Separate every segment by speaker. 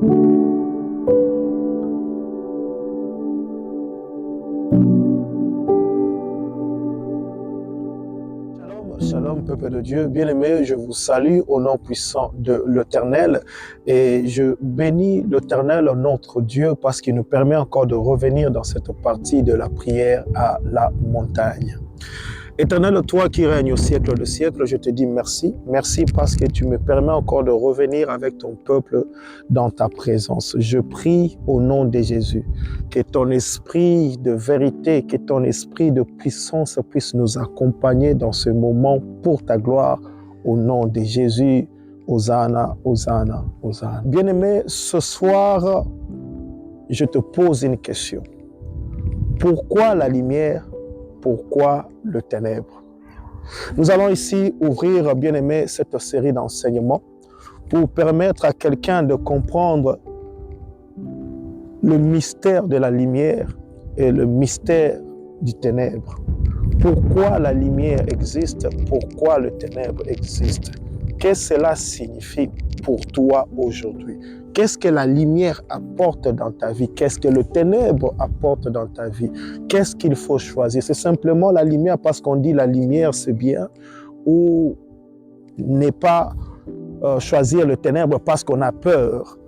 Speaker 1: Shalom, peuple de Dieu, bien-aimés, je vous salue au nom puissant de l'Éternel et je bénis l'Éternel, notre Dieu, parce qu'il nous permet encore de revenir dans cette partie de la prière à la montagne. Éternel, toi qui règnes au siècle de siècle, je te dis merci. Merci parce que tu me permets encore de revenir avec ton peuple dans ta présence. Je prie au nom de Jésus que ton esprit de vérité, que ton esprit de puissance puisse nous accompagner dans ce moment pour ta gloire. Au nom de Jésus, Hosanna, Hosanna, Hosanna. Bien-aimé, ce soir, je te pose une question. Pourquoi la lumière? Pourquoi le ténèbre? Nous allons ici ouvrir, bien-aimé, cette série d'enseignements pour permettre à quelqu'un de comprendre le mystère de la lumière et le mystère du ténèbre. Pourquoi la lumière existe? Pourquoi le ténèbre existe? Qu'est-ce que cela signifie pour toi aujourd'hui? Qu'est-ce que la lumière apporte dans ta vie? Qu'est-ce que le ténèbre apporte dans ta vie? Qu'est-ce qu'il faut choisir? C'est simplement la lumière parce qu'on dit la lumière c'est bien, ou n'est pas choisir le ténèbre parce qu'on a peur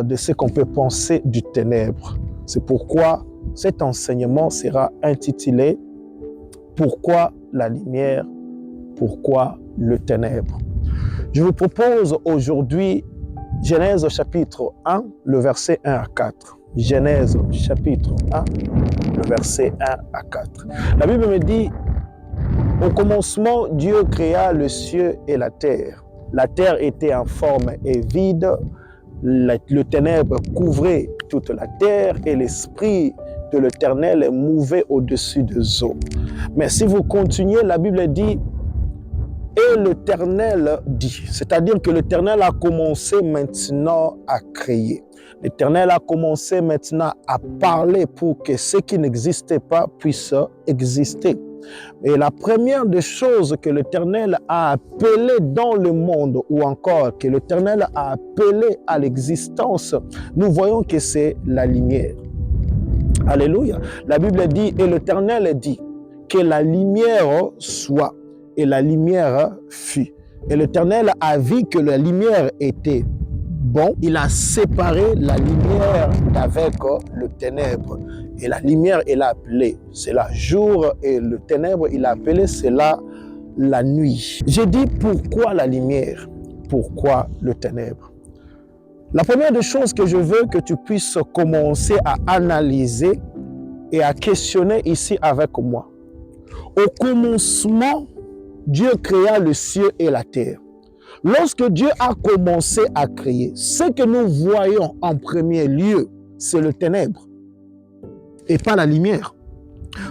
Speaker 1: de ce qu'on peut penser du ténèbre. C'est pourquoi cet enseignement sera intitulé « Pourquoi la lumière? Pourquoi le ténèbre ?» Je vous propose aujourd'hui Genèse chapitre 1, le verset 1 à 4. Genèse chapitre 1, le verset 1 à 4. La Bible me dit, au commencement, Dieu créa le ciel et la terre. La terre était en forme et vide. Le ténèbre couvrait toute la terre et l'esprit de l'Éternel mouvait au-dessus des eaux. Mais si vous continuez, la Bible dit, et l'Éternel dit, c'est-à-dire que l'Éternel a commencé maintenant à créer. L'Éternel a commencé maintenant à parler pour que ce qui n'existait pas puisse exister. Et la première des choses que l'Éternel a appelé dans le monde, ou encore que l'Éternel a appelé à l'existence, nous voyons que c'est la lumière. Alléluia. La Bible dit, et l'Éternel dit, que la lumière soit. Et la lumière fut. Et l'Éternel a vu que la lumière était bon. Il a séparé la lumière d'avec le ténèbre. Et la lumière, il a appelé cela jour, et le ténèbre, il a appelé cela la nuit. J'ai dit pourquoi la lumière? Pourquoi le ténèbre? La première des choses que je veux que tu puisses commencer à analyser et à questionner ici avec moi. Au commencement, Dieu créa le ciel et la terre. Lorsque Dieu a commencé à créer, ce que nous voyons en premier lieu, c'est le ténèbre et pas la lumière.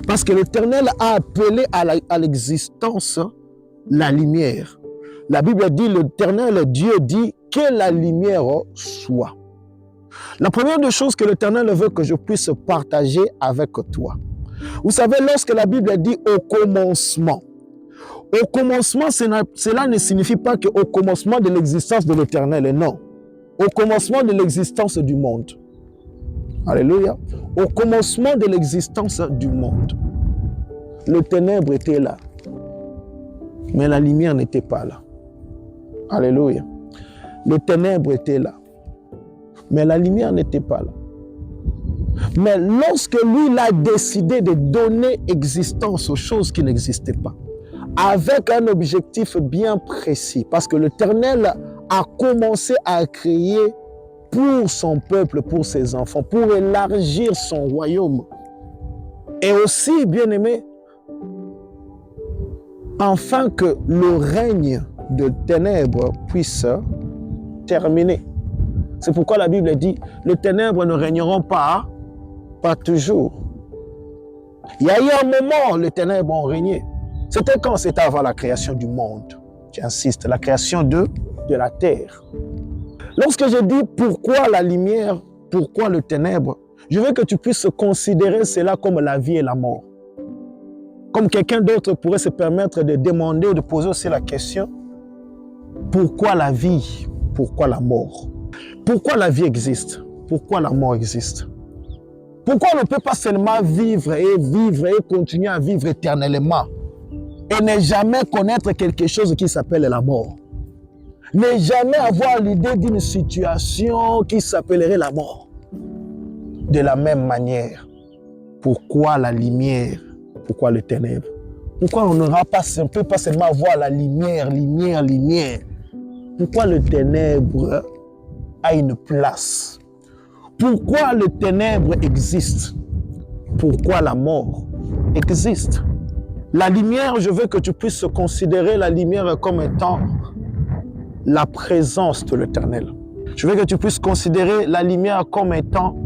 Speaker 1: Parce que l'Éternel a appelé à l'existence la lumière. La Bible dit, l'Éternel Dieu dit que la lumière soit. La première des choses que l'Éternel veut que je puisse partager avec toi. Vous savez, lorsque la Bible dit au commencement, au commencement, cela ne signifie pas qu'au commencement de l'existence de l'Éternel, non. Au commencement de l'existence du monde. Alléluia. Au commencement de l'existence du monde. Le ténèbre était là. Mais la lumière n'était pas là. Alléluia. Le ténèbre était là. Mais la lumière n'était pas là. Mais lorsque lui, il a décidé de donner existence aux choses qui n'existaient pas, avec un objectif bien précis, parce que l'Éternel a commencé à créer pour son peuple, pour ses enfants, pour élargir son royaume. Et aussi, bien aimé, afin que le règne de ténèbres puisse terminer. C'est pourquoi la Bible dit, les ténèbres ne régneront pas toujours. Il y a eu un moment où les ténèbres ont régné. C'était quand? C'était avant la création du monde. J'insiste, la création de la terre. Lorsque je dis pourquoi la lumière, pourquoi le ténèbre, je veux que tu puisses considérer cela comme la vie et la mort. Comme quelqu'un d'autre pourrait se permettre de demander, de poser aussi la question, pourquoi la vie, pourquoi la mort? Pourquoi la vie existe? Pourquoi la mort existe? Pourquoi on ne peut pas seulement vivre et continuer à vivre éternellement et ne jamais connaître quelque chose qui s'appelle la mort? Ne jamais avoir l'idée d'une situation qui s'appellerait la mort. De la même manière, pourquoi la lumière? Pourquoi les ténèbres? Pourquoi on ne peut pas seulement avoir la lumière? Pourquoi le ténèbre a une place? Pourquoi le ténèbre existe? Pourquoi la mort existe? La lumière, je veux que tu puisses considérer la lumière comme étant la présence de l'Éternel. Je veux que tu puisses considérer la lumière comme étant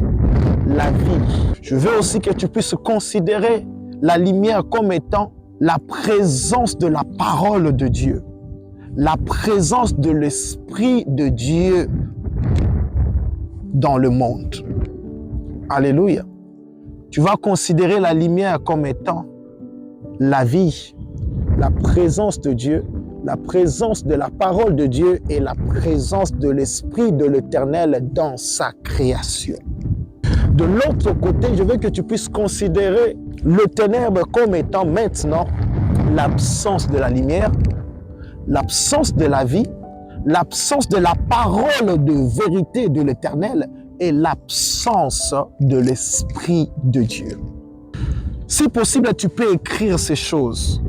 Speaker 1: la vie. Je veux aussi que tu puisses considérer la lumière comme étant la présence de la parole de Dieu, la présence de l'Esprit de Dieu dans le monde. Alléluia. Tu vas considérer la lumière comme étant la vie, la présence de Dieu, la présence de la parole de Dieu et la présence de l'Esprit de l'Éternel dans sa création. De l'autre côté, je veux que tu puisses considérer le ténèbre comme étant maintenant l'absence de la lumière, l'absence de la vie, l'absence de la parole de vérité de l'Éternel et l'absence de l'Esprit de Dieu. Si possible, tu peux écrire ces choses.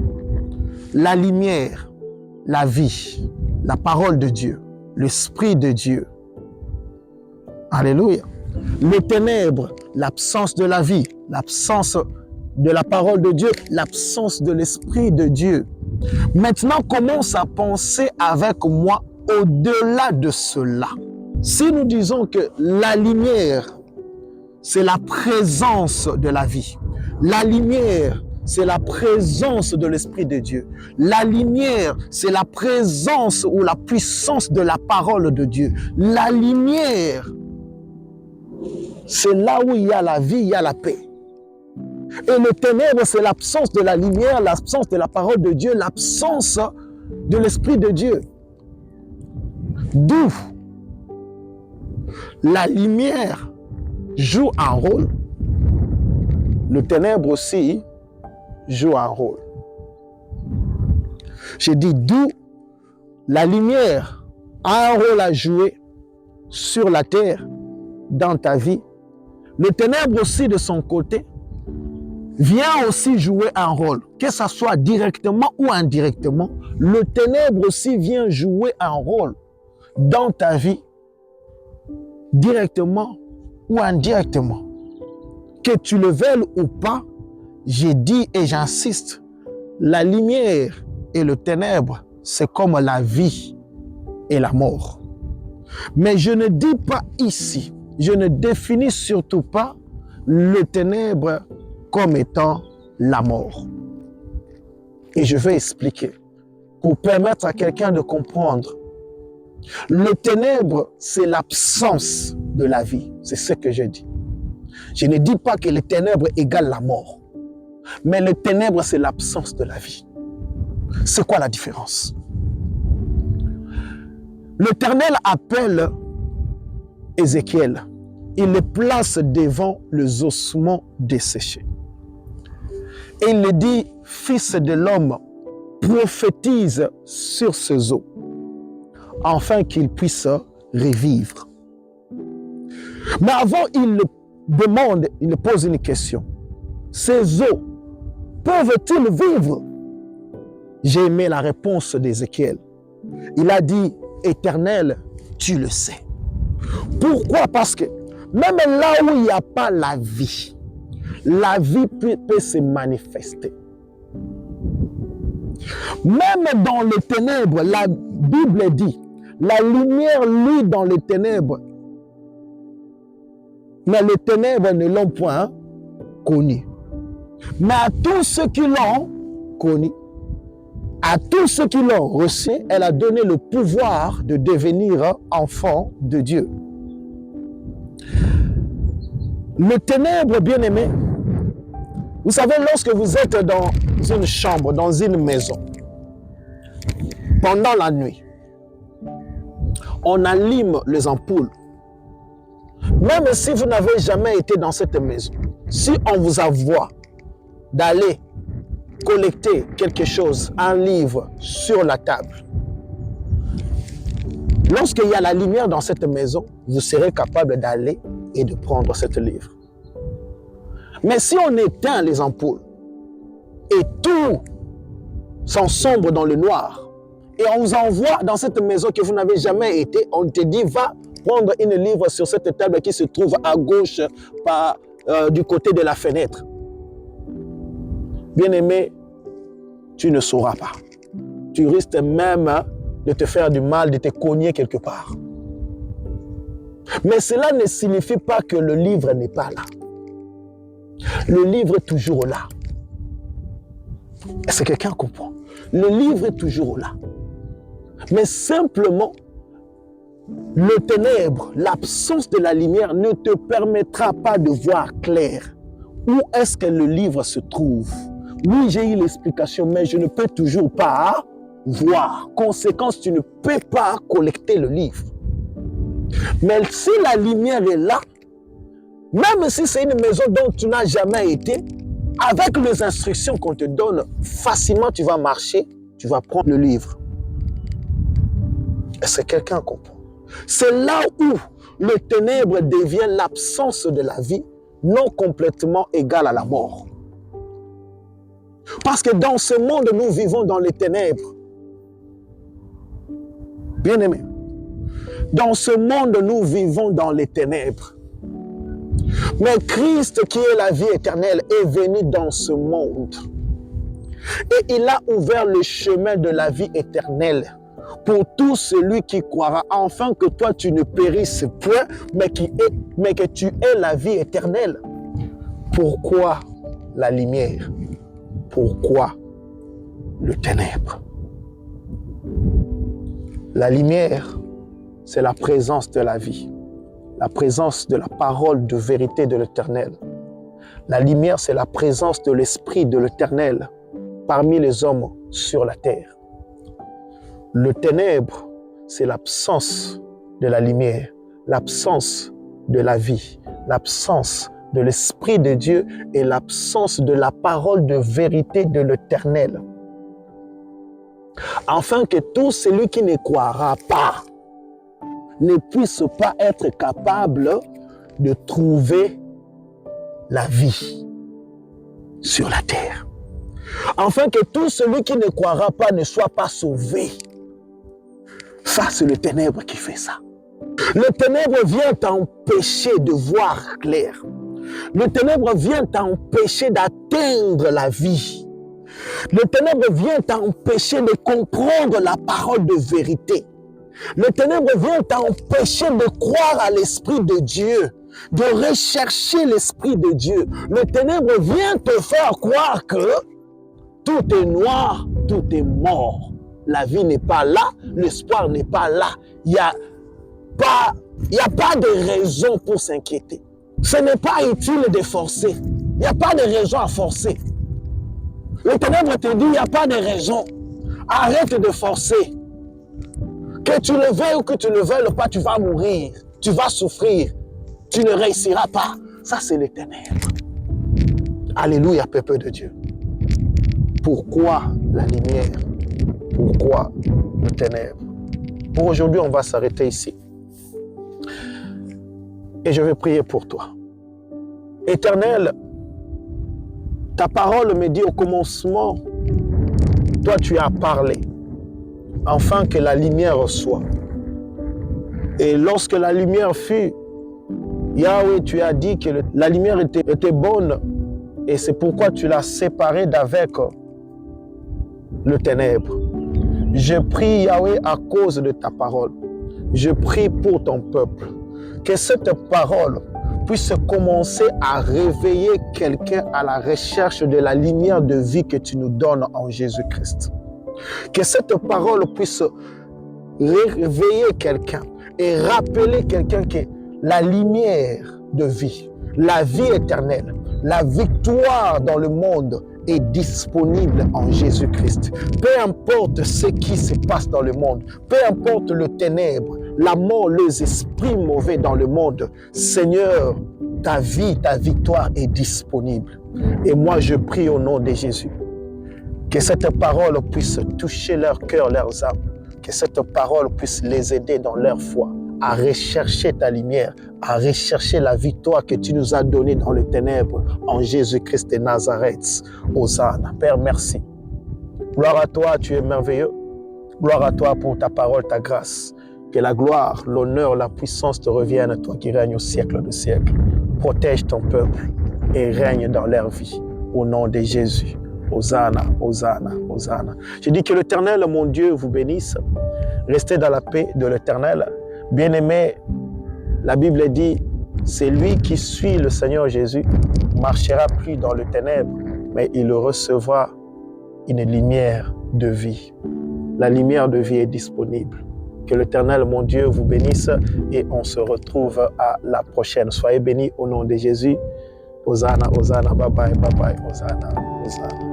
Speaker 1: La lumière, la vie, la parole de Dieu, l'Esprit de Dieu. Alléluia. Les ténèbres, l'absence de la vie, l'absence de la parole de Dieu, l'absence de l'Esprit de Dieu. Maintenant, commence à penser avec moi au-delà de cela. Si nous disons que la lumière, c'est la présence de la vie, la lumière, c'est la présence de l'Esprit de Dieu. La lumière, c'est la présence ou la puissance de la parole de Dieu. La lumière, c'est là où il y a la vie, il y a la paix. Et le ténèbre, c'est l'absence de la lumière, l'absence de la parole de Dieu, l'absence de l'Esprit de Dieu. D'où la lumière joue un rôle. Le ténèbre aussi joue un rôle. J'ai dit d'où la lumière a un rôle à jouer sur la terre, dans ta vie. Le ténèbre aussi, de son côté, vient aussi jouer un rôle, que ce soit directement ou indirectement. Le ténèbre aussi vient jouer un rôle dans ta vie, directement ou indirectement. Que tu le veuilles ou pas, j'ai dit et j'insiste, la lumière et le ténèbre, c'est comme la vie et la mort. Mais je ne dis pas ici, je ne définis surtout pas le ténèbre comme étant la mort. Et je vais expliquer pour permettre à quelqu'un de comprendre. Le ténèbre, c'est l'absence de la vie. C'est ce que je dis. Je ne dis pas que le ténèbre égale la mort. Mais le ténèbre, c'est l'absence de la vie. C'est quoi la différence? L'Éternel appelle Ézéchiel. Il le place devant les ossements desséchés. Et il lui dit, fils de l'homme, prophétise sur ces os, afin qu'ils puissent revivre. Mais avant, il le demande, il pose une question. Ces os, peuvent-ils vivre? J'ai aimé la réponse d'Ézéchiel. Il a dit, Éternel, tu le sais. Pourquoi? Parce que même là où il n'y a pas la vie peut se manifester. Même dans les ténèbres, la Bible dit, la lumière luit dans les ténèbres, mais les ténèbres ne l'ont point connu. Mais à tous ceux qui l'ont connu, à tous ceux qui l'ont reçu, elle a donné le pouvoir de devenir enfant de Dieu. Le ténèbre, bien-aimé, vous savez, lorsque vous êtes dans une chambre, dans une maison, pendant la nuit, on allume les ampoules Même si vous n'avez jamais été dans cette maison, si on vous envoie d'aller collecter quelque chose, un livre sur la table, lorsqu'il y a la lumière dans cette maison, vous serez capable d'aller et de prendre ce livre. Mais si on éteint les ampoules et tout s'ensombre dans le noir, et on vous envoie dans cette maison que vous n'avez jamais été, on te dit, va prendre un livre sur cette table qui se trouve à gauche du côté de la fenêtre. Bien-aimé, tu ne sauras pas. Tu risques même de te faire du mal, de te cogner quelque part. Mais cela ne signifie pas que le livre n'est pas là. Le livre est toujours là. Est-ce que quelqu'un comprend? Le livre est toujours là. Mais simplement, le ténèbre, l'absence de la lumière ne te permettra pas de voir clair. Où est-ce que le livre se trouve? Oui, j'ai eu l'explication, mais je ne peux toujours pas voir. Conséquence, tu ne peux pas collecter le livre. Mais si la lumière est là, même si c'est une maison dont tu n'as jamais été, avec les instructions qu'on te donne, facilement tu vas marcher, tu vas prendre le livre. Est-ce que quelqu'un comprend? C'est là où le ténèbre devient l'absence de la vie, non complètement égale à la mort. Parce que dans ce monde, nous vivons dans les ténèbres. Bien-aimés, dans ce monde, nous vivons dans les ténèbres. Mais Christ, qui est la vie éternelle, est venu dans ce monde. Et il a ouvert le chemin de la vie éternelle pour tout celui qui croira, afin que toi tu ne périsses point, mais que tu aies la vie éternelle. Pourquoi la lumière? Pourquoi le ténèbre? La lumière, c'est la présence de la vie, la présence de la parole de vérité de l'Éternel. La lumière, c'est la présence de l'Esprit de l'Éternel parmi les hommes sur la terre. Le ténèbre, c'est l'absence de la lumière, l'absence de la vie, l'absence de l'Esprit de Dieu et l'absence de la parole de vérité de l'Éternel. Afin que tout celui qui ne croira pas ne puisse pas être capable de trouver la vie sur la terre. Afin que tout celui qui ne croira pas ne soit pas sauvé. Ça, c'est le ténèbre qui fait ça. Le ténèbre vient t'empêcher de voir clair. Le ténèbre vient t'empêcher d'atteindre la vie. Le ténèbre vient t'empêcher de comprendre la parole de vérité. Le ténèbre vient t'empêcher de croire à l'Esprit de Dieu, de rechercher l'Esprit de Dieu. Le ténèbre vient te faire croire que tout est noir, tout est mort. La vie n'est pas là, l'espoir n'est pas là. Il n'y a pas de raison pour s'inquiéter. Ce n'est pas utile de forcer. Il n'y a pas de raison à forcer. Le ténèbre te dit, il n'y a pas de raison. Arrête de forcer. Que tu le veuilles ou que tu ne le veuilles pas, tu vas mourir. Tu vas souffrir. Tu ne réussiras pas. Ça, c'est les ténèbres. Alléluia, peuple de Dieu. Pourquoi la lumière? Pourquoi le ténèbre? Pour aujourd'hui, on va s'arrêter ici. Et je vais prier pour toi. Éternel, ta parole me dit au commencement, toi tu as parlé, afin que la lumière soit. Et lorsque la lumière fut, Yahweh, tu as dit que la lumière était bonne, et c'est pourquoi tu l'as séparée d'avec le ténèbre. Je prie, Yahweh, à cause de ta parole. Je prie pour ton peuple. Que cette parole puisse commencer à réveiller quelqu'un à la recherche de la lumière de vie que tu nous donnes en Jésus-Christ. Que cette parole puisse réveiller quelqu'un et rappeler quelqu'un que la lumière de vie, la vie éternelle, la victoire dans le monde est disponible en Jésus-Christ. Peu importe ce qui se passe dans le monde, peu importe le ténèbre, la mort, les esprits mauvais dans le monde. Seigneur, ta vie, ta victoire est disponible. Et moi, je prie au nom de Jésus que cette parole puisse toucher leur cœur, leurs âmes. Que cette parole puisse les aider dans leur foi à rechercher ta lumière, à rechercher la victoire que tu nous as donnée dans les ténèbres en Jésus-Christ de Nazareth. Hosanna. Père, merci. Gloire à toi, tu es merveilleux. Gloire à toi pour ta parole, ta grâce. Que la gloire, l'honneur, la puissance te reviennent à toi qui règne au siècle de siècles. Protège ton peuple et règne dans leur vie. Au nom de Jésus. Hosanna, Hosanna, Hosanna. Je dis que l'Éternel, mon Dieu, vous bénisse. Restez dans la paix de l'Éternel. Bien-aimés, la Bible dit, c'est lui qui suit le Seigneur Jésus, marchera plus dans le ténèbre, mais il recevra une lumière de vie. La lumière de vie est disponible. Que l'Éternel, mon Dieu, vous bénisse et on se retrouve à la prochaine. Soyez bénis au nom de Jésus. Hosanna, Hosanna, bye bye, Hosanna, Hosanna.